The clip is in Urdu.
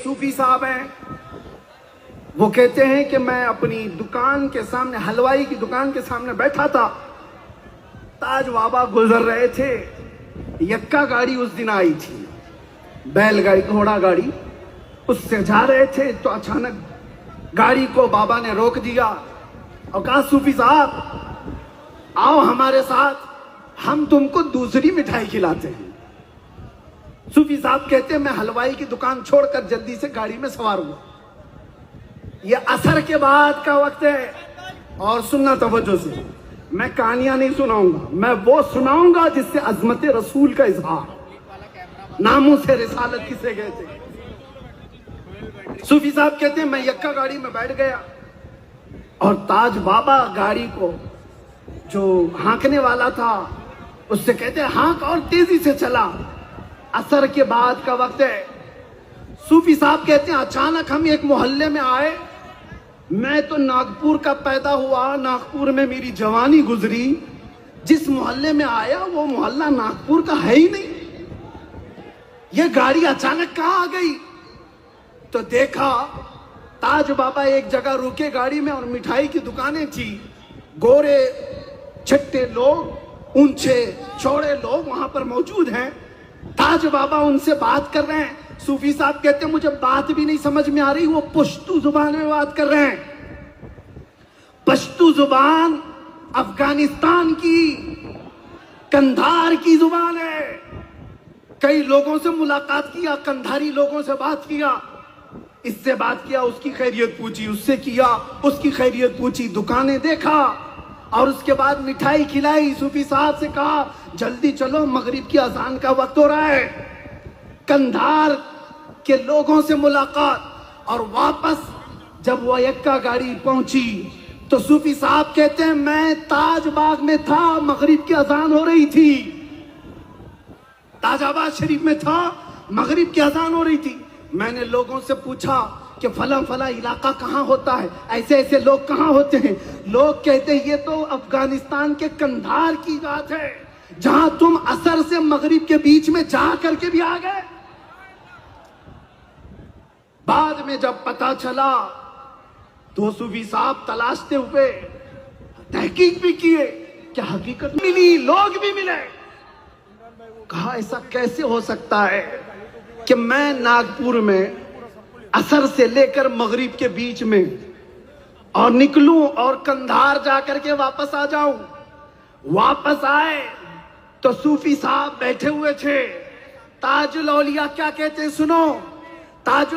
صوفی صاحب ہیں، وہ کہتے ہیں کہ میں اپنی دکان کے سامنے، حلوائی کی دکان کے سامنے بیٹھا تھا، تاج بابا گزر رہے تھے، یکا گاڑی اس دن آئی تھی، بیل گاڑی، گھوڑا گاڑی، اس سے جا رہے تھے تو اچانک گاڑی کو بابا نے روک دیا اور کہا صوفی صاحب آؤ ہمارے ساتھ، ہم تم کو دوسری مٹھائی کھلاتے ہیں۔ صوفی صاحب کہتے ہیں میں حلوائی کی دکان چھوڑ کر جلدی سے گاڑی میں سوار ہوا، یہ عصر کے بعد کا وقت ہے، اور سننا توجہ سے، میں کہانیاں نہیں سناؤں گا، میں وہ سناؤں گا جس سے عظمت رسول کا اظہار، ناموس رسالت کسے کہتے ہیں۔ صوفی صاحب کہتے ہیں میں یکا گاڑی میں بیٹھ گیا اور تاج بابا گاڑی کو جو ہانکنے والا تھا اس سے کہتے ہیں ہانک اور تیزی سے چلا، عصر کے بعد کا وقت ہے۔ صوفی صاحب کہتے ہیں اچانک ہم ایک محلے میں آئے، میں تو ناگپور کا پیدا ہوا، ناگپور میں میری جوانی گزری، جس محلے میں آیا وہ محلہ ناگپور کا ہے ہی نہیں، یہ گاڑی اچانک کہاں آ گئی؟ تو دیکھا تاج بابا ایک جگہ رکے گاڑی میں اور مٹھائی کی دکانیں تھی، گورے چھٹے لوگ، اونچے چوڑے لوگ وہاں پر موجود ہیں، تاج بابا ان سے بات کر رہے ہیں۔ صوفی صاحب کہتے ہیں مجھے بات بھی نہیں سمجھ میں آ رہی، وہ پشتو زبان میں بات کر رہے ہیں، پشتو زبان افغانستان کی کندھار کی زبان ہے۔ کئی لوگوں سے ملاقات کیا، کندھاری لوگوں سے بات کیا، اس سے بات کیا، اس کی خیریت پوچھی، اس سے کیا، اس کی خیریت پوچھی، دکانیں دیکھا اور اس کے بعد مٹھائی کھلائی۔ صوفی صاحب سے کہا جلدی چلو مغرب کی اذان کا وقت ہو رہا ہے۔ کندھار کے لوگوں سے ملاقات، اور واپس جب وہ یکا گاڑی پہنچی تو صوفی صاحب کہتے ہیں میں تاج باغ میں تھا، مغرب کی اذان ہو رہی تھی، تاج آباد شریف میں تھا، مغرب کی اذان ہو رہی تھی، میں نے لوگوں سے پوچھا کہ فلاں فلاں علاقہ کہاں ہوتا ہے، ایسے ایسے لوگ کہاں ہوتے ہیں، لوگ کہتے ہیں یہ تو افغانستان کے کندھار کی بات ہے، جہاں تم عصر سے مغرب کے بیچ میں جا کر کے بھی آ گئے۔ بعد میں جب پتا چلا تو صوفی صاحب تلاشتے ہوئے تحقیق بھی کیے کہ حقیقت ملی، لوگ بھی ملے، کہا ایسا کیسے ہو سکتا ہے کہ میں ناگپور میں عصر سے لے کر مغرب کے بیچ میں اور نکلوں اور کندھار جا کر کے واپس آ جاؤں۔ واپس آئے تو صوفی صاحب بیٹھے ہوئے تھے، تاج الاولیاء کیا کہتے ہیں سنو، تاج